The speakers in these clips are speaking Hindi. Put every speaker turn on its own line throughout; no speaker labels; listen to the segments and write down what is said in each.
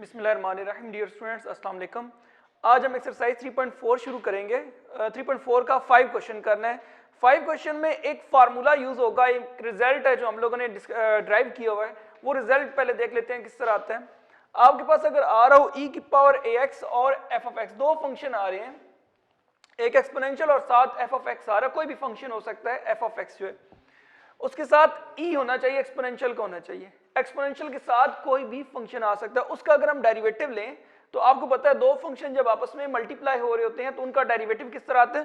बिस्मिल्लाहिर्रहमानिर्रहीम। डियर स्टूडेंट्स, अस्सलाम वालेकुम। आज हम एक्सरसाइज 3.4 शुरू करेंगे। 3.4 का 5 क्वेश्चन करना है। 5 क्वेश्चन में एक फार्मूला यूज होगा, एक रिजल्ट है जो हम लोगों ने ड्राइव किया हुआ है। वो रिजल्ट पहले देख लेते हैं किस तरह आता है। आपके पास अगर आ रहा हो e की पावर ax और f of x, दो फंक्शन आ रहे हैं, एक एक्सपोनेंशियल और साथ f of x आ रहा है। कोई भी फंक्शन हो सकता है, f of x जो है उसके साथ e होना चाहिए, एक्सपोनेंशियल का होना चाहिए। एक्सपोनेंशियल के साथ कोई भी फंक्शन आ सकता है। उसका अगर हम डेरिवेटिव लें तो आपको पता है दो फंक्शन जब आपस में मल्टीप्लाई हो रहे होते हैं तो उनका डेरिवेटिव किस तरह आता है।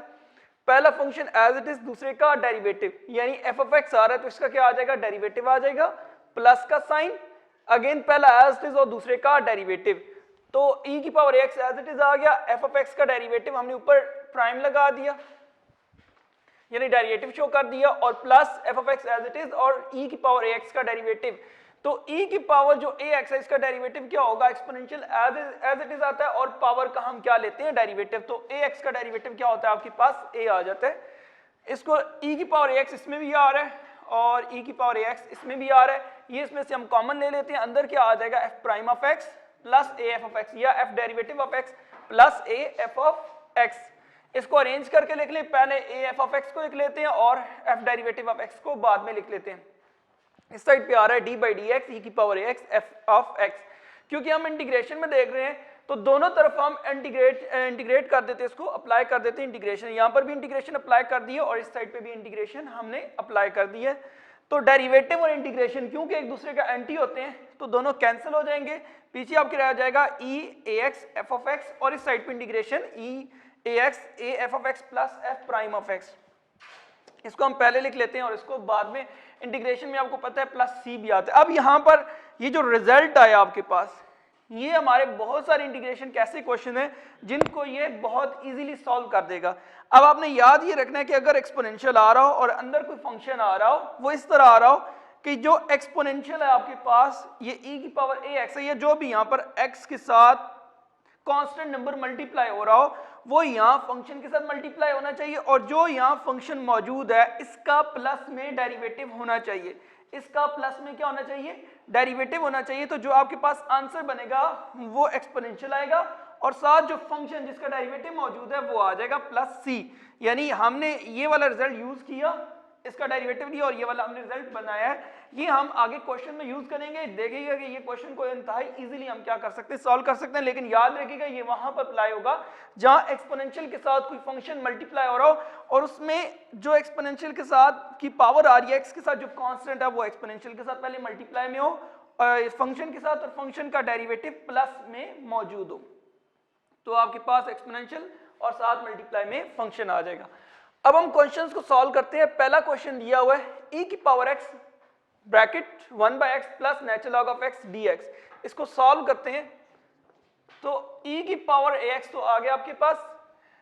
पहला फंक्शन एज इट इज, दूसरे का डेरिवेटिव, यानी f of x आ रहा है तो इसका क्या आ जाएगा, डेरिवेटिव आ जाएगा, प्लस का साइन, अगेन पहला एज इट इज और दूसरे का डेरिवेटिव। तो e की power x as it is आ गया, f of x का डेरिवेटिव हमने ऊपर प्राइम लगा दिया यानी डेरिवेटिव शो कर दिया, और plus f of x as it is और e की पावर ax का डेरिवेटिव। तो e की पावर जो ax है इसका डेरिवेटिव क्या होगा, एक्सपोनेंशियल एज इट इज आता है, और पावर का हम क्या लेते हैं, डेरिवेटिव। तो ax का डेरिवेटिव क्या होता है, आपके पास a आ जाता है। इसको e की पावर ax इसमें भी आ रहा है और e की पावर ax इसमें भी आ रहा है। ये इसमें से हम कॉमन ले लेते हैं, अंदर क्या आ जाएगा, f prime of x plus a f of x, या f derivative of x plus a f of x। इसको अरेंज करके लिख लें, पहले a f of x को लिख लेते हैं और f डेरिवेटिव ऑफ x को बाद में लिख लेते हैं। इस साइड पे आ रहा है d by dx e की power ax f of x। क्योंकि हम इंटीग्रेशन में देख रहे हैं तो दोनों तरफ हम इंटीग्रेट कर देते हैं, इसको अप्लाई कर देते हैं इंटीग्रेशन। यहाँ पर भी इंटीग्रेशन अप्लाई कर दी है और इस साइड पे भी इंटीग्रेशन हमने अप्लाई कर दी है। तो डेरिवेटिव और इंटीग्रेशन क्योंकि एक दूसरे का एंटी होते हैं तो दोनों कैंसिल हो जाएंगे। पीछे आपके रह जाएगा e ax f of x और इस साइड पे integration e ax a f of x plus f prime of x। इसको हम पहले लिख लेते हैं और इसको बाद में इंटीग्रेशन में आपको पता है प्लस c भी आता है। अब यहाँ पर ये जो रिजल्ट आया आपके पास, ये हमारे बहुत सारे इंटीग्रेशन कैसे क्वेश्चन है जिनको ये बहुत इजीली सॉल्व कर देगा। अब आपने याद ये रखना है कि अगर एक्सपोनेंशियल आ रहा हो और अंदर कोई फंक्शन आ रहा हो, वो इस तरह आ रहा हो कि जो एक्सपोनेंशियल है आपके पास ये e की पावर ax है, ये जो भी यहाँ पर x के साथ कांस्टेंट नंबर मल्टीप्लाई हो रहा हो वो यहाँ फंक्शन के साथ मल्टीप्लाई होना चाहिए, और जो यहाँ फंक्शन मौजूद है इसका प्लस में डेरिवेटिव होना चाहिए। इसका प्लस में क्या होना चाहिए, डेरिवेटिव होना चाहिए। तो जो आपके पास आंसर बनेगा वो एक्सपोनेंशियल आएगा और साथ जो फंक्शन जिसका डेरिवेटिव मौजूद है वो आ जाएगा प्लस c। यानी हमने ये वाला रिजल्ट यूज किया, इसका डेरिवेटिव लिया और ये वाला हमने रिजल्ट बनाया है। ये हम आगे क्वेश्चन में यूज करेंगे, देखिएगा कि ये क्वेश्चन को इंतहाई इजीली हम क्या कर सकते हैं, सॉल्व कर सकते हैं। लेकिन याद रखिएगा ये वहां पर अप्लाई होगा जहां एक्सपोनेंशियल के साथ कोई फंक्शन मल्टीप्लाई हो रहा हो और उसमें जो एक्सपोनेंशियल के साथ की पावर आ रही है x के साथ जो कांस्टेंट है वो एक्सपोनेंशियल के साथ पहले मल्टीप्लाई में हो, फंक्शन के साथ और फंक्शन का डेरिवेटिव प्लस में मौजूद हो, तो आपके पास एक्सपोनेंशियल और साथ मल्टीप्लाई में फंक्शन आ जाएगा। अब हम क्वेश्चंस को सॉल्व करते हैं। पहला क्वेश्चन दिया हुआ है e की power x bracket 1 by x plus natural log of x dx। इसको सॉल्व करते हैं तो e की पावर ax तो आ गया आपके पास,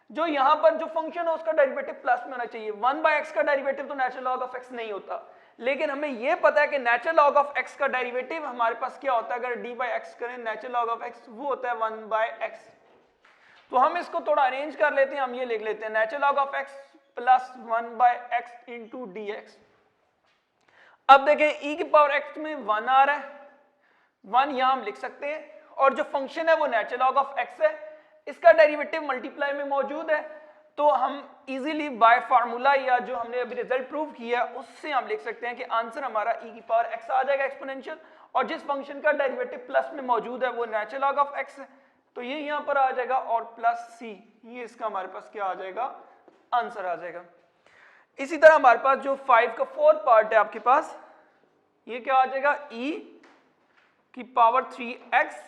जो यहां पर जो फंक्शन है उसका डेरिवेटिव प्लस में होना चाहिए। 1 by x का डेरिवेटिव तो नेचुरल लॉग ऑफ x नहीं होता, लेकिन हमें यह पता है कि नेचुरल लॉग ऑफ x का डेरिवेटिव हमारे पास क्या होता है, अगर d by x करें नेचुरल लॉग ऑफ x वो होता है 1 by x। तो हम इसको थोड़ा अरेंज कर लेते हैं, हम ये लिख लेते हैं natural log of x plus 1 by x into dx। अब देखें e की पावर x में 1 आ रहा है, 1 यहां हम लिख सकते हैं, और जो फंक्शन है वो नेचुरल लॉग ऑफ x है, इसका डेरिवेटिव मल्टीप्लाई में मौजूद है। तो हम इजीली बाय फार्मूला या जो हमने अभी रिजल्ट प्रूव किया उससे हम लिख सकते हैं कि आंसर हमारा e की पावर x आ जाएगा एक्सपोनेंशियल, और जिस फंक्शन का डेरिवेटिव प्लस में मौजूद है वो नेचुरल लॉग ऑफ x है, तो ये यहां पर आ जाएगा और प्लस c, ये इसका हमारे पास क्या आ जाएगा, आंसर आ जाएगा। इसी तरह हमारे पास जो 5 का 4 पार्ट है आपके पास, ये क्या आ जाएगा, e की power 3x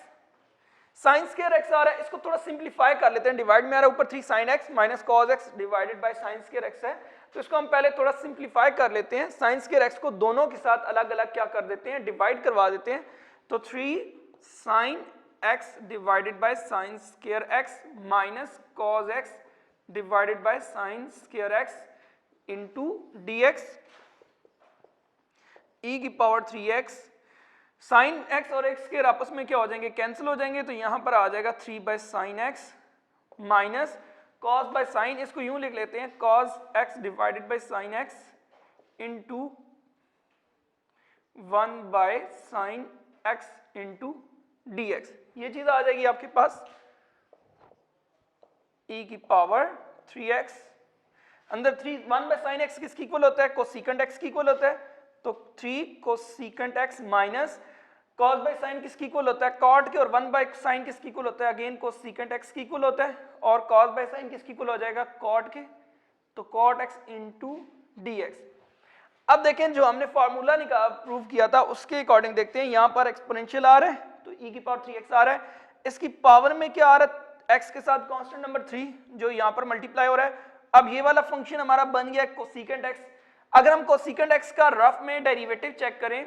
sign square x आ रहा है। इसको थोड़ा सिंप्लीफाई कर लेते हैं, डिवाइड में आ रहा है ऊपर 3 sin x minus cos x divided by sine square x है, तो इसको हम पहले थोड़ा सिंप्लीफाई कर लेते हैं। साइन स्क्वायर x को दोनों के साथ अलग अलग क्या कर देते हैं, डिवाइड करवा देते हैं। तो 3 sin x divided by sine square x minus cos x divided by sine square x into dx e की पावर 3x। साइन x और x के आपस में क्या हो जाएंगे, कैंसिल हो जाएंगे, तो यहां पर आ जाएगा 3 by sin x minus cos by sin, इसको यूं लिख लेते हैं cos x divided bye sin x into 1 by sin x into dx, ये चीज आ जाएगी आपके पास e की पावर 3x, अंदर 1 बाय साइन x किसकी इक्वल होता है, कोसिकेंट x की इक्वल होता है, तो 3 cosecant x minus cos bye sine किसकी इक्वल होता है, cot के, और 1 बाय साइन किसकी इक्वल होता है, अगेन कोसिकेंट x की इक्वल होता है, और cos बाय साइन किसकी इक्वल हो जाएगा, cot के, तो cot x इंटू dx। अब देखें जो हमने फार्मूला प्रूव किया था उसके अकॉर्डिंग देखते हैं, यहां पर एक्सपोनेंशियल आ रहा है तो e की पावर 3x आ रहा है, इसकी पावर में क्या आ रहा है, x के साथ कांस्टेंट नंबर 3 जो यहां पर मल्टीप्लाई हो रहा है। अब ये वाला फंक्शन हमारा बन गया कोसिकेंट x। अगर हम कोसिकेंट x का रफ में डेरिवेटिव चेक करें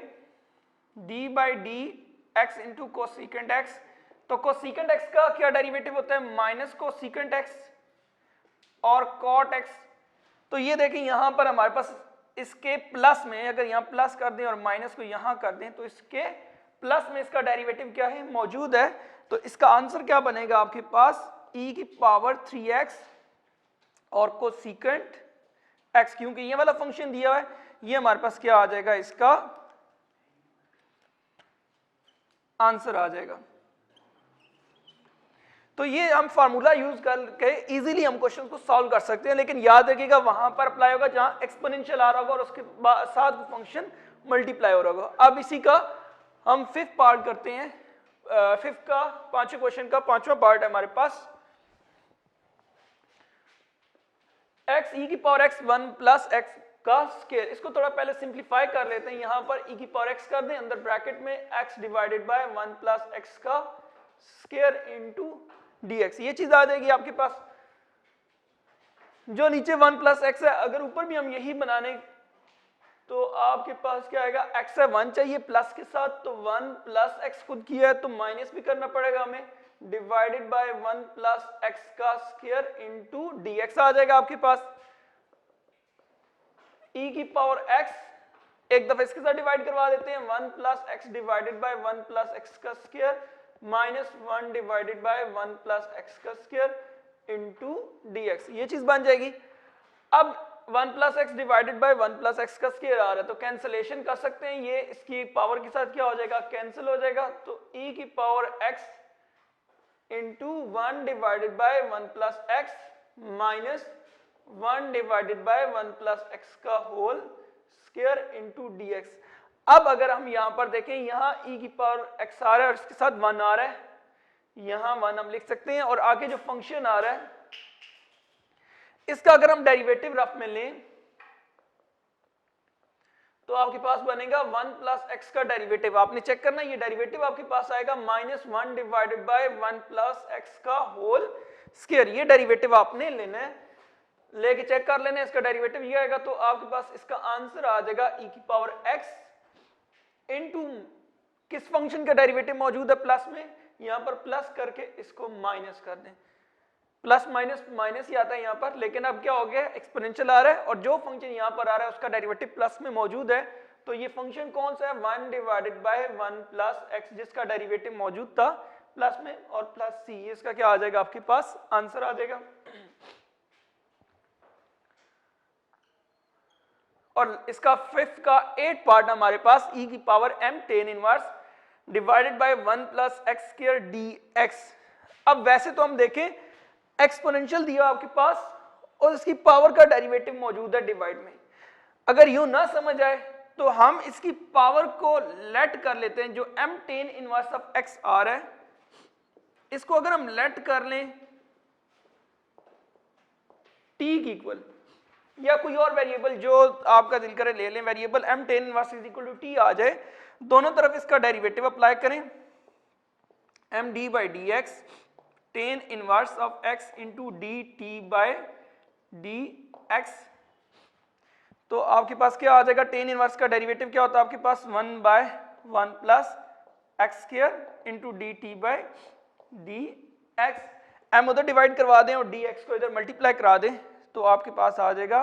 d by d x into cosecant x, तो कोसिकेंट x का क्या डेरिवेटिव होता है, माइनस कोसिकेंट x और cot x। तो ये देखें यहां पर हमारे पास इसके प्लस में, अगर यहाँ प्लस कर दें और माइनस को यहाँ कर दें तो इसके प्लस में इसका डेरिवेटिव क्या है, मौजूद है। तो इसका आंसर क्या बनेगा आपके पास, e की पावर 3x और कोसिकेंट x, क्योंकि ये वाला फंक्शन दिया हुआ है, ये हमारे पास क्या आ जाएगा, इसका आंसर आ जाएगा। तो ये हम फार्मूला यूज करके इजीली हम क्वेश्चन को सॉल्व कर सकते हैं, लेकिन याद रखिएगा वहां पर अप्लाई होगा जहां एक्सपोनेंशियल आ रहा होगा और उसके साथ फंक्शन मल्टीप्लाई हो रहा होगा। अब इसी का हम फिफ्थ पार्ट करते हैं, फिफ्थ का पांचवें क्वेश्चन का पांचवा पार्ट है हमारे पास, x e की पावर x 1 प्लस x का स्क्वायर। इसको थोड़ा पहले सिंप्लीफाई कर लेते हैं, यहां पर e की पावर x कर दें, अंदर ब्रैकेट में x divided bye 1 plus x का स्क्वायर इनटू dx, ये चीज आ जाएगी आपके पास। जो नीचे 1 प्लस x है, अगर ऊपर भी हम यही बनाने तो आपके पास क्या आएगा, x है 1 चाहिए प्लस के साथ, तो 1 प्लस x खुद किया है तो माइनस भी करना पड़ेगा हमें, डिवाइडेड बाय 1 प्लस x का स्क्वायर इनटू dx आ जाएगा आपके पास। e की पावर x एक दफा इसके साथ डिवाइड करवा देते हैं, 1 plus x divided bye 1 plus x का square minus 1 divided by 1 plus x का स्क्वायर इनटू dx, ये चीज बन जाएगी। अब 1 plus x divided by 1 plus X का स्क्वायर आ रहा है तो कैंसलेशन कर सकते हैं, ये इसकी पावर के साथ क्या हो जाएगा, कैंसिल हो जाएगा। तो e की power x into 1 divided by 1 plus x minus 1 divided by 1 plus X का होल स्क्वायर इनटू dx। अब अगर हम यहां पर देखें, यहां e की पावर x आ रहा है और इसके साथ 1 आ रहा है, यहां 1 हम लिख सकते हैं, और आगे जो फंक्शन आ रहा है इसका अगर हम डेरिवेटिव रफ में लें तो आपके पास बनेगा 1 प्लस एक्स का डेरिवेटिव, आपने चेक करना ये डेरिवेटिव आपके पास आएगा minus 1 divided by 1 plus X का होल स्क्वायर, ये डेरिवेटिव आपने लेना है, लेके चेक कर लेना है इसका डेरिवेटिव ये आएगा। तो आपके पास इसका आंसर आ जाएगा e की पावर x इनटू किस फंक्शन का डेरिवेटिव मौजूद है प्लस में, यहां पर प्लस करके इसको माइनस कर दें, प्लस माइनस माइनस ही आता है यहाँ पर, लेकिन अब क्या हो गया, एक्सपोनेंशियल आ रहा है और जो फंक्शन यहाँ पर आ रहा है उसका डेरिवेटिव प्लस में मौजूद है। तो ये फंक्शन कौन सा है, 1 डिवाइडेड बाय 1 प्लस एक्स, जिसका डेरिवेटिव मौजूद था प्लस में, और प्लस सी, इसका क्या आ जाएगा आपके पास आंसर आ जाएगा। और इसका फिफ्थ का 8 पार्ट हमारे पास e की power m tan inverse divided by 1 plus x square dx। अब वैसे तो हम देखें एक्सपोनेंशियल दिया आपके पास और इसकी पावर का डेरिवेटिव मौजूद है डिवाइड में, अगर यूं ना समझ आए तो हम इसकी पावर को लेट कर लेते हैं, जो m tan inverse of x आ रहा है इसको अगर हम लेट कर लें t की इक्वल, या कोई और वेरिएबल जो आपका दिल करे ले लें, variable m tan inverse is equal to t आ जाए, दोनों तरफ इसका डेरिवेटिव अप्लाई करें, m d by d x tan inverse of x into D t by d x. तो आपके पास क्या आ जाएगा, tan इनवर्स का डेरिवेटिव क्या होता है आपके पास 1 by 1 plus x square into D t by d x, m उधर डिवाइड करवा दें और dx को इधर मल्टीप्लाई करा दें तो आपके पास आ जाएगा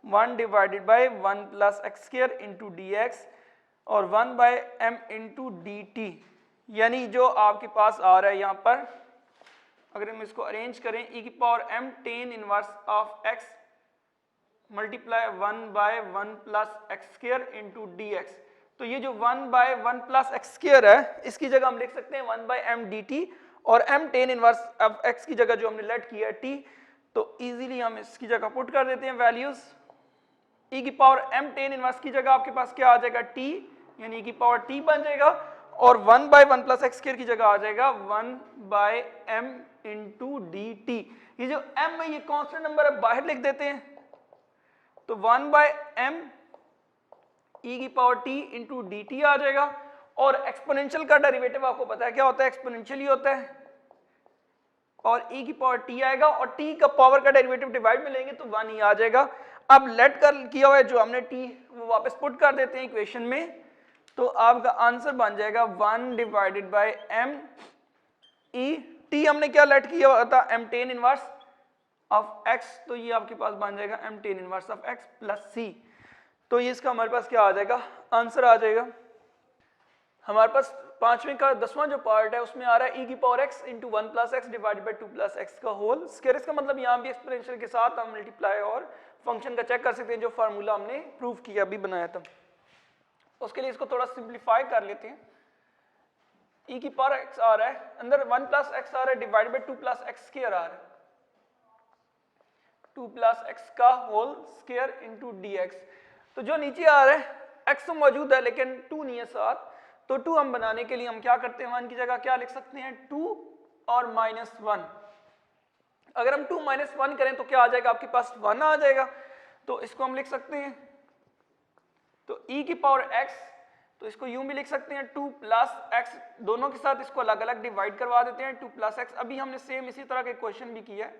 1 divided by 1 plus x square into D x और 1 by m into D t, यानी जो आपके पास आ रहा है यहाँ पर अगर हम इसको अरेंज करें e की power m tan inverse of x multiply 1 by 1 plus x square into D x, तो ये जो 1/1 प्लस एक्स स्क्वायर है इसकी जगह हम लिख सकते हैं 1/m dt और m tan इनवर्स अब x की जगह जो हमने लेट किया है t, तो इजीली हम इसकी जगह पुट कर देते हैं वैल्यूज। e की पावर m tan इनवर्स की जगह आपके पास क्या आ जाएगा t, यानी e की पावर t बन जाएगा और 1/1 प्लस एक्स स्क्वायर की जगह आ जाएगा 1/m इंटू dt। ये जो m है ये कांस्टेंट नंबर है, बाहर लिख देते हैं, तो 1/m e की power t into D T आ जाएगा। और एक्सपोनेंशियल का डेरिवेटिव आपको पता है क्या होता है, एक्सपोनेंशियल ही होता है, और e की पावर t आएगा और t का पावर का डेरिवेटिव डिवाइड में लेंगे तो 1 ही आ जाएगा। अब लेट कर किया हुआ है जो हमने t वो वापस पुट कर देते हैं इक्वेशन में, तो आपका आंसर बन जाएगा 1/m e, t हमने क्या लेट किया हुआ था m tan inverse of x, तो ये आपके पास बन जाएगा m tan inverse of x plus c। तो ये इसका हमारे पास क्या आ जाएगा, आंसर आ जाएगा। हमारे पास पांचवें का 10वां जो पार्ट है उसमें आ रहा है e की power x into 1 plus x divided by 2 plus X का होल स्क्वायर। इसका मतलब यहाँ भी एक्सपोनेंशियल के साथ हम मल्टीप्लाई और फंक्शन का चेक कर सकते हैं जो फार्मूला हमने प्रूव किया अभी बनाया था। उसके लिए इसको थोड़ा सिंप्लीफाई कर लेते हैं। e की पावर x आ रहा है, अंदर 1 प्लस एक्स आ रहा है divided by 2 plus x square आ रहा है, 2 प्लस एक्स का होल स्क्वायर इंटू dx। तो जो नीचे आ रहा है x तो मौजूद है लेकिन 2 नहीं है साथ, तो 2 हम बनाने के लिए हम क्या करते हैं, 1 की जगह क्या लिख सकते हैं 2 और -1। अगर हम 2 - 1 करें तो क्या आ जाएगा आपके पास 1 आ जाएगा, तो इसको हम लिख सकते हैं, तो e की पावर x, तो इसको यूं भी लिख सकते हैं 2 प्लस एक्स, दोनों के साथ इसको अलग अलग डिवाइड करवा देते हैं 2 प्लस एक्स। अभी हमने सेम इसी तरह के क्वेश्चन भी किया है,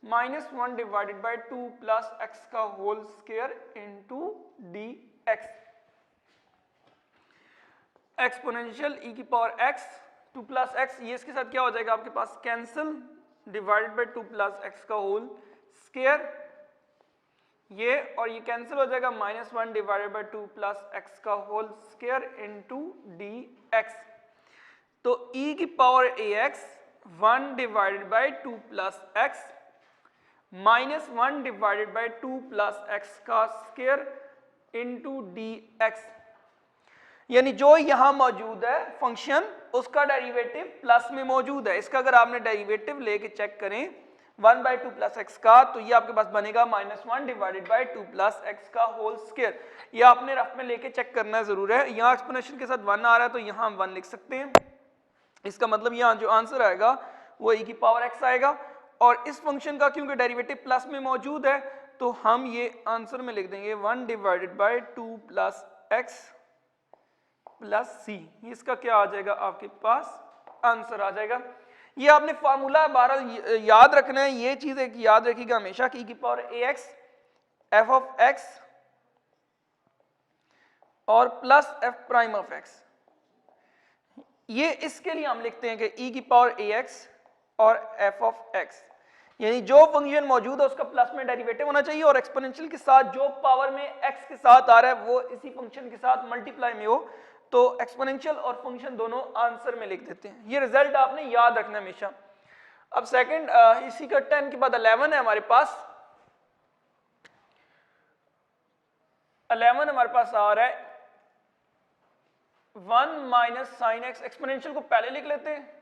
-1 डिवाइडेड बाई 2 प्लस एक्स का whole square into dx। Exponential e की पावर x 2 प्लस एक्स, ये इसके साथ क्या हो जाएगा आपके पास cancel, divided by 2 plus X का होल स्क्वायर, ये और ये कैंसिल हो जाएगा, -1 डिवाइडेड बाई 2 प्लस एक्स का होल स्क्वायर इंटू dx। तो e की power ax 1 divided by 2 plus X -1 divided by 2 plus X का स्क्वायर इंटू dx, यानी जो यहां मौजूद है फंक्शन उसका डेरिवेटिव प्लस में मौजूद है। इसका अगर आपने डेरिवेटिव लेके चेक करें 1/2 प्लस एक्स का, तो ये आपके पास बनेगा -1 डिवाइडेड बाई 2 प्लस एक्स का होल स्क्वायर। ये आपने रफ में लेके चेक करना जरूर है। यहाँ एक्सपोनेंशियल के साथ 1 आ रहा है तो यहाँ हम 1 लिख सकते हैं। इसका मतलब यहाँ जो आंसर आएगा वो e की पावर x आएगा, और इस फंक्शन का क्योंकि डेरिवेटिव प्लस में मौजूद है तो हम ये आंसर में लिख देंगे 1 divided by 2 plus X plus C. इसका क्या आ जाएगा आपके पास आंसर आ जाएगा। ये आपने फार्मूला बहरहाल याद रखना है, ये चीज एक याद रखिएगा हमेशा कि e की power ax f of x और plus f prime of x, ये इसके लिए हम लिखते हैं कि e की पावर ax और f ऑफ x, यानी जो फंक्शन मौजूद है उसका प्लस में डेरिवेटिव होना चाहिए और एक्सपोनेंशियल के साथ जो पावर में x के साथ आ रहा है वो इसी फंक्शन के साथ मल्टीप्लाई में हो, तो एक्सपोनेंशियल और फंक्शन दोनों आंसर में लिख देते हैं। ये रिजल्ट आपने याद रखना हमेशा। अब सेकंड इसी का 10 के बाद 11 है हमारे पास। 11 हमारे पास आ रहा है 1 माइनस साइन एक्स, एक्सपोनेंशियल को पहले लिख लेते हैं,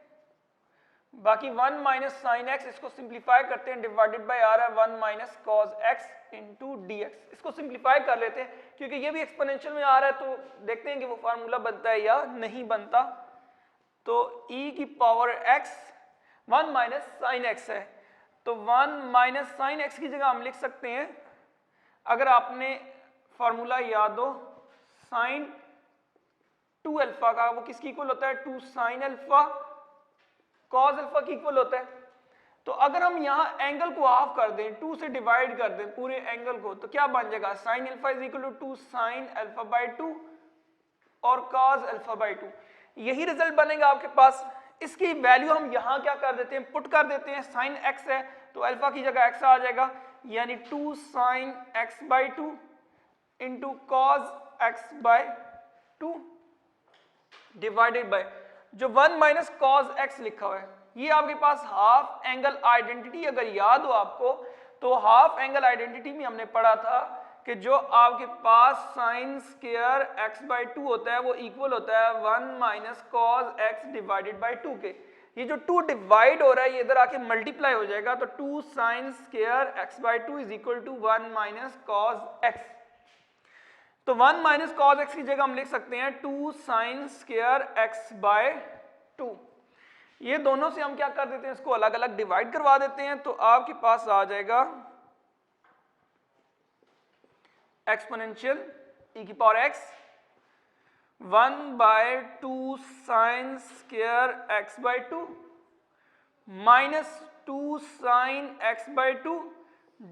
बाकी 1 माइनस साइन एक्स इसको सिंप्लीफाई करते हैं, डिवाइडेड बाय आ रहा है 1 minus cos x into D x. इसको सिंप्लीफाई कर लेते हैं क्योंकि ये भी एक्सपोनेंशियल में आ रहा है, तो देखते हैं कि वो फार्मूला बनता है या नहीं बनता। तो e की power x 1 minus sine x है, तो 1 माइनस साइन एक्स की जगह हम लिख सकते हैं, अगर आपने फार्मूला याद हो साइन 2 अल्फा का, वो किसकी इक्वल होता है 2 साइन अल्फा कॉस अल्फा की इक्वल होता है। तो अगर हम यहाँ एंगल को हाफ कर दें, 2 से डिवाइड कर दें पूरे एंगल को, तो क्या बन जाएगा sine alpha is equal to 2 sine alpha by 2 और कॉस अल्फा बाई 2, यही रिजल्ट बनेगा आपके पास। इसकी वैल्यू हम यहाँ क्या कर देते हैं, पुट कर देते हैं, साइन एक्स है तो अल्फा की जगह एक्स आ जाएगा, यानी 2 sine x by 2 into cos x by 2 divided bye जो 1 माइनस कॉस एक्स लिखा हुआ है। ये आपके पास हाफ एंगल आइडेंटिटी अगर याद हो आपको, तो हाफ एंगल आइडेंटिटी में हमने पढ़ा था कि जो आपके पास sine square x by two होता है वो इक्वल होता है 1 minus cos X divided by 2 के। ये जो 2 डिवाइड हो रहा है ये इधर आके मल्टीप्लाई हो जाएगा, तो 2 sine square x by two is equal to 1 minus cos x. तो 1 माइनस कॉस एक्स की जगह हम लिख सकते हैं 2 साइन स्क्वायर एक्स बाय 2। ये दोनों से हम क्या कर देते हैं, इसको अलग अलग डिवाइड करवा देते हैं, तो आपके पास आ जाएगा एक्सपोनेंशियल e की power x 1 by 2 sine square x by 2 minus 2 sine x by 2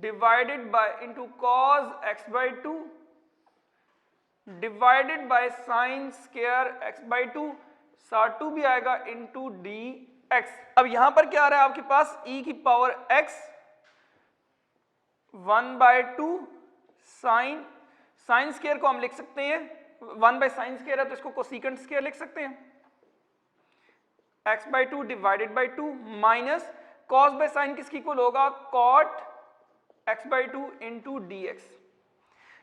divided by into cos x by 2 divided by sine square x by 2, साथ 2 भी आएगा इंटू dx। अब यहां पर क्या आ रहा है आपके पास e की power x 1 by 2 sine square को हम लिख सकते हैं 1 बाय साइन स्क्वायर है तो इसको कोसेकेंट स्क्वायर लिख सकते हैं x by 2 divided by 2 minus cos by sine किसकी इक्वल होगा cot x by 2 into dx।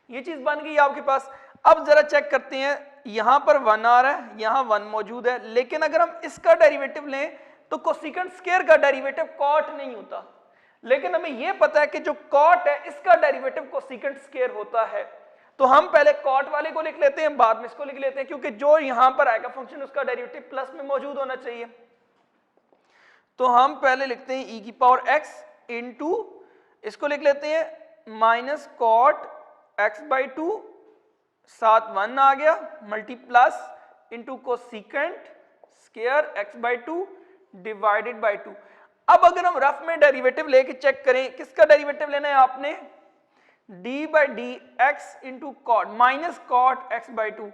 ये चीज बन गई आपके पास। अब जरा चेक करते हैं, यहां पर 1 आ रहा है, यहां 1 मौजूद है, लेकिन अगर हम इसका डेरिवेटिव लें तो कोसेकेंट स्क्वायर का डेरिवेटिव कॉट नहीं होता, लेकिन हमें यह पता है कि जो कॉट है इसका डेरिवेटिव कोसेकेंट स्क्वायर होता है। तो हम पहले कॉट वाले को लिख लेते हैं, बाद में इसको लिख लेते हैं, क्योंकि जो यहां पर आएगा फंक्शन उसका डेरिवेटिव प्लस में मौजूद होना चाहिए। तो हम पहले लिखते हैं e की पावर x इंटू इसको लिख लेते हैं माइनस कॉट x बाई 2 साथ 1 आ गया multiplies into cosecant square x by 2 divided by 2। अब अगर हम रफ में डेरिवेटिव लेके चेक करें, किसका डेरिवेटिव लेना है आपने d by d x into cot minus cot x by 2।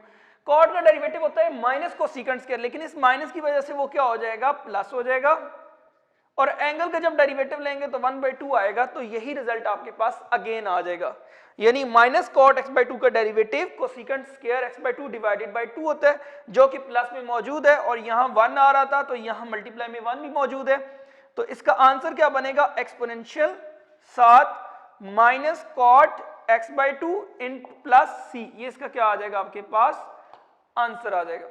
Cot का डेरिवेटिव होता है माइनस कोसेकेंट स्क्वायर, लेकिन इस माइनस की वजह से वो क्या हो जाएगा प्लस हो जाएगा, और एंगल का जब डेरिवेटिव लेंगे तो 1 बाई 2 आएगा, तो यही रिजल्ट आपके पास अगेन आ जाएगा। यानी माइनस कॉट एक्स बाई 2 का derivative cosecant square x by 2 divided by 2 होता है, जो कि प्लस में मौजूद है, और यहाँ 1 आ रहा था तो यहाँ मल्टीप्लाई में 1 भी मौजूद है। तो इसका आंसर क्या बनेगा एक्सपोनेंशियल साथ minus cot x by 2 in plus C, ये इसका क्या आ जाएगा आपके पास आंसर आ जाएगा।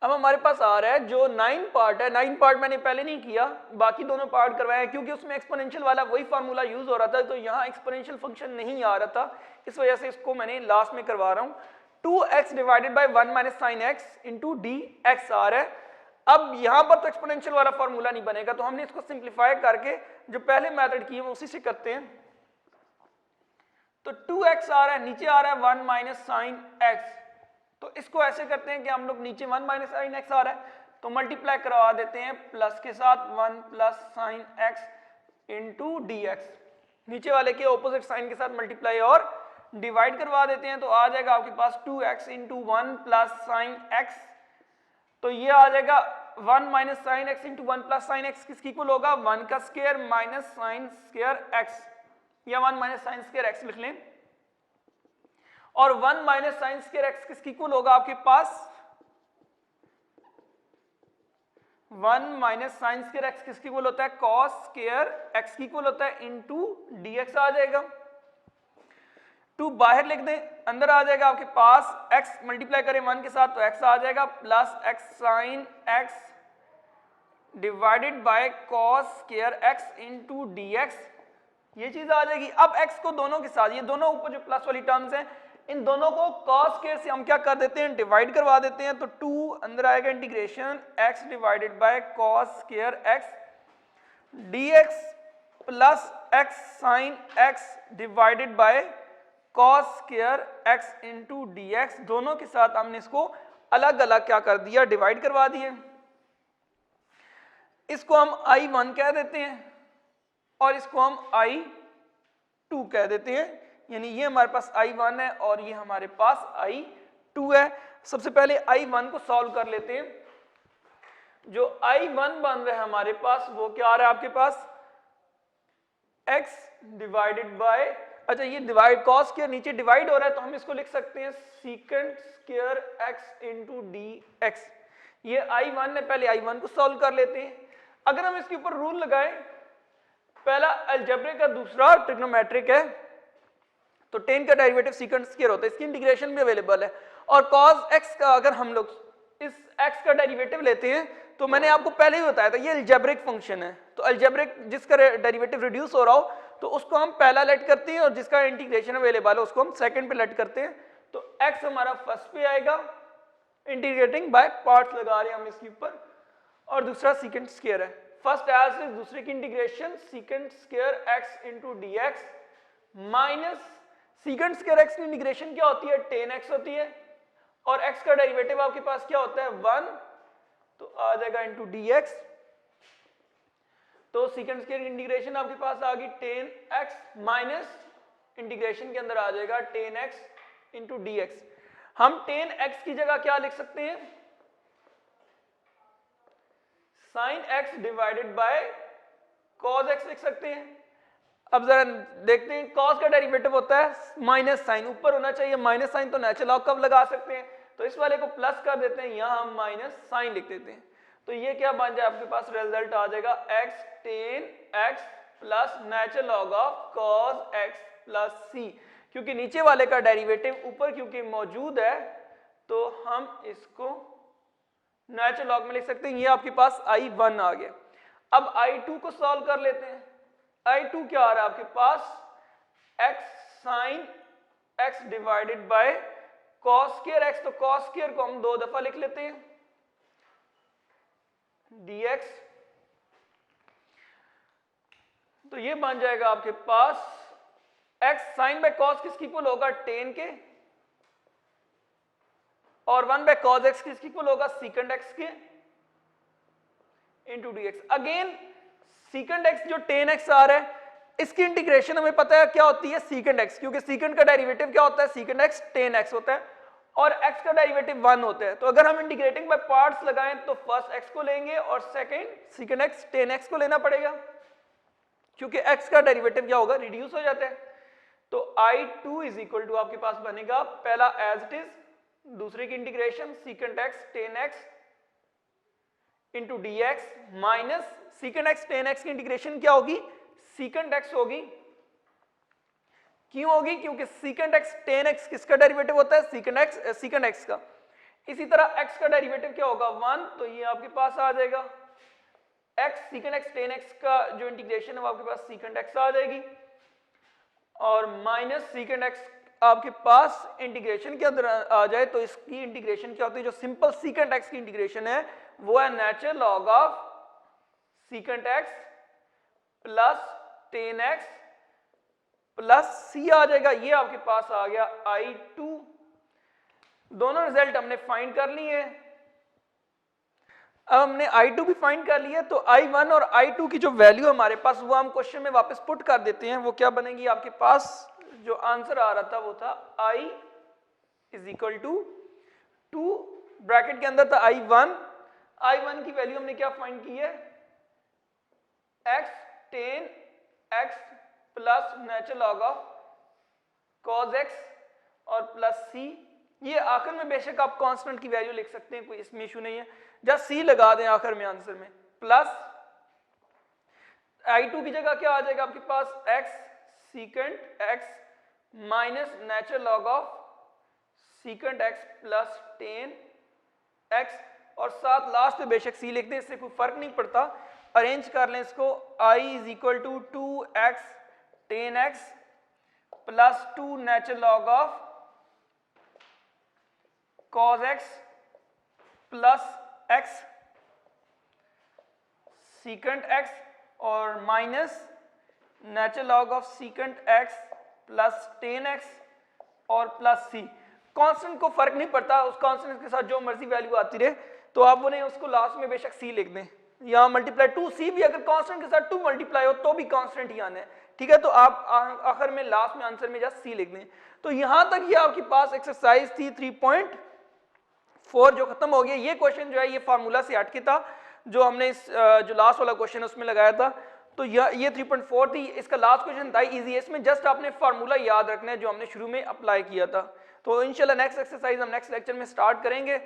अब हमारे पास आ रहा है जो 9 पार्ट है, 9 पार्ट मैंने पहले नहीं किया, बाकी दोनों पार्ट करवाए क्योंकि उसमें एक्सपोनेंशियल वाला वही फार्मूला यूज हो रहा था, तो यहाँ एक्सपोनेंशियल फंक्शन नहीं आ रहा था, इस वजह से इसको मैंने लास्ट में करवा रहा हूँ। 2x divided by 1 minus sine X into D X आ रहा है। अब यहाँ पर तो एक्सपोनेंशियल वाला फार्मूला नहीं बनेगा, तो हमने इसको सिंप्लीफाई करके जो पहले मेथड की है उसी से करते हैं। तो 2x आ रहा है, नीचे आ रहा है 1 माइनस साइन एक्स, तो इसको ऐसे करते हैं कि हम लोग नीचे 1 माइनस साइन एक्स आ रहा है तो मल्टीप्लाई करवा देते हैं प्लस के साथ 1 plus sign X into D x, नीचे वाले के ऑपोजिट साइन के साथ मल्टीप्लाई और डिवाइड करवा देते हैं, तो आ जाएगा आपके पास 2x into 1 plus sine x. तो ये आ जाएगा 1 minus sine X into 1 plus sine x किसकी इक्वल होगा 1 का square minus sign square x, या 1 माइनस साइन स्क्वायर एक्स लिख लें, और 1 माइनस साइन स्क्वायर एक्स किसकी इक्वल होगा आपके पास 1 माइनस साइन स्क्वायर एक्स किसकी इक्वल होता है कॉस स्क्वायर एक्स की इक्वल होता है इंटू डीएक्स आ जाएगा। 2 बाहर लिख दें, अंदर आ जाएगा आपके पास x मल्टीप्लाई करें 1 के साथ तो x आ जाएगा plus x sine x divided by cos square x into dx, ये चीज आ जाएगी। अब x को दोनों के साथ, ये दोनों ऊपर जो प्लस वाली टर्म्स हैं इन दोनों को cos स्क्वायर से हम क्या कर देते हैं डिवाइड करवा देते हैं, तो 2 अंदर आएगा integration x divided by cos square x dx plus x sine x divided by cos square x into dx, दोनों के साथ हमने इसको अलग अलग क्या कर दिया डिवाइड करवा दिए। इसको हम I1 कह देते हैं और इसको हम I2 कह देते हैं, यानी ये हमारे पास I1 है और ये हमारे पास I2 है। सबसे पहले I1 को सॉल्व कर लेते हैं। जो I1 बन रहा है हमारे पास वो क्या आ रहा है आपके पास x डिवाइडेड बाय, अच्छा ये डिवाइड कॉस स्क्वायर नीचे डिवाइड हो रहा है तो हम इसको लिख सकते हैं secant square x into D x. ये I1 है, पहले I1 को सॉल्व कर लेते हैं। अगर हम इसके ऊपर रूल लगाएं, पहला अलजेब्रिक का दूसरा ट्रिग्नोमेट्रिक है, तो tan का डेरिवेटिव सीकेंट स्क्वायर होता है, इसकी इंटीग्रेशन भी अवेलेबल है। और cos x का अगर हम लोग इस x का डेरिवेटिव लेते हैं तो मैंने आपको पहले ही बताया था ये अलजेब्रिक फंक्शन है, तो अलजेब्रिक जिसका डेरिवेटिव रिड्यूस हो रहा हो तो उसको हम पहला लेट करते हैं और जिसका इंटीग्रेशन अवेलेबल है उसको हम सेकंड पे लेट करते हैं। तो x हमारा फर्स्ट पे आएगा, इंटीग्रेटिंग बाय पार्ट्स लगा रहे हैं हम इसके ऊपर, और दूसरा सीकेंट स्क्वायर है। फर्स्ट एज इज दूसरे की integration secant square x into D x minus secant square x की इंटीग्रेशन क्या होती है, tan x होती है, और x का डेरिवेटिव आपके पास क्या होता है 1, तो आ जाएगा इंटू डी एक्स। तो सीकेंट स्क्वायर इंटीग्रेशन आपके पास आ गई tan x माइनस इंटीग्रेशन के अंदर आ जाएगा tan x into D x. हम tan x की जगह क्या लिख सकते हैं, sin x divided by cos x लिख सकते हैं। अब जरा देखते हैं cos का डेरिवेटिव होता है माइनस साइन, ऊपर होना चाहिए माइनस साइन, तो नेचुरल लॉग कब लगा सकते हैं, तो इस वाले को प्लस कर देते हैं, यहां हम माइनस साइन लिख देते हैं। तो ये क्या बन जाए आपके पास रिजल्ट आ जाएगा x tan x plus natural log of cos x plus c, क्योंकि नीचे वाले का डेरिवेटिव ऊपर क्योंकि मौजूद है तो हम इसको नेचुरल लॉग में लिख सकते हैं। ये आपके पास I1 आ गया। अब I2 को सॉल्व कर लेते हैं। I2 क्या आ रहा है आपके पास x sin x divided by cos square x, तो cos स्क्वायर को हम 2 दफा लिख लेते हैं dx, तो ये बन जाएगा आपके पास x sin बाय cos किसकी इक्वल होगा tan के, और 1 बाय cos x किसकी इक्वल होगा secant x के into D x. Again secant x जो tan x आ रहा है इसकी इंटीग्रेशन हमें पता है क्या होती है secant x, क्योंकि secant का डेरिवेटिव क्या होता है secant x tan x होता है और x का डेरिवेटिव 1 होता है। तो अगर हम इंटीग्रेटिंग बाय पार्ट्स लगाएं तो फर्स्ट x को लेंगे और second secant x tan x को लेना पड़ेगा, क्योंकि x का डेरिवेटिव क्या होगा रिड्यूस हो जाता है। तो I2 इज इक्वल टू आपके पास बनेगा पहला एज इट इज, दूसरे की integration secant x tan x into D x minus secant x tan x की इंटीग्रेशन क्या होगी secant x होगी। क्यों होगी, क्योंकि secant x tan x किसका डेरिवेटिव होता है secant x का। इसी तरह x का डेरिवेटिव क्या होगा 1, तो ये आपके पास आ जाएगा x secant x tan x का जो इंटीग्रेशन है वो आपके पास secant x आ जाएगी, और माइनस secant x आपके पास इंटीग्रेशन के अंदर आ जाए तो इसकी इंटीग्रेशन क्या होती है, जो सिंपल secant x की इंटीग्रेशन है वो है natural log of secant x plus tan x plus c आ जाएगा। ये आपके पास आ गया I2। दोनों रिजल्ट हमने फाइंड कर लिए। अब हमने I2 भी फाइंड कर लिया, तो I1 और I2 की जो वैल्यू हमारे पास वो हम क्वेश्चन में वापस पुट कर देते हैं। वो क्या बनेगी आपके पास, जो आंसर आ रहा था वो था I is equal to 2 bracket के अंदर था I1 की वैल्यू हमने क्या फाइंड की है x tan x plus natural log of cos x और प्लस c। ये आखिर में बेशक आप कांस्टेंट की वैल्यू लिख सकते हैं, कोई इसमें इशू नहीं है, जस्ट c लगा दें आखिर में आंसर में, प्लस I2 की जगह क्या आ जाएगा आपके पास x secant x minus natural log of secant x plus tan x, और साथ लास्ट में बेशक c लिख दें, इससे कोई फर्क नहीं पड़ता, अरेंज कर लें इसको। I is equal to 2x tan x plus 2 natural log of cos x plus x secant x और minus natural log of secant x plus tan x और प्लस c। कांस्टेंट को फर्क नहीं पड़ता, उस कांस्टेंट के साथ जो मर्जी वैल्यू आती रहे, तो आप उन्हें उसको लास्ट में बेशक c लिख दें, यहाँ मल्टीप्लाई 2c भी अगर कांस्टेंट के साथ 2 मल्टीप्लाई हो तो भी कांस्टेंट ही आना है, ठीक है। तो आप आखिर में लास्ट में आंसर में जस्ट c लिख दें। तो यहां तक ये आपके पास एक्सरसाइज थी 3.4 जो खत्म हो गया। ये क्वेश्चन जो है ये फार्मूला से हटके था, जो हमने इस जो लास्ट वाला क्वेश्चन उसमें लगाया था, तो ये 3.4 थी। इसका लास्ट क्वेश्चन था इजी है, इसमें जस्ट आपने फार्मूला याद रखना है जो हमने शुरू में अप्लाई किया था। तो इंशाल्लाह नेक्स्ट एक्सरसाइज हम नेक्स्ट लेक्चर में स्टार्ट करेंगे।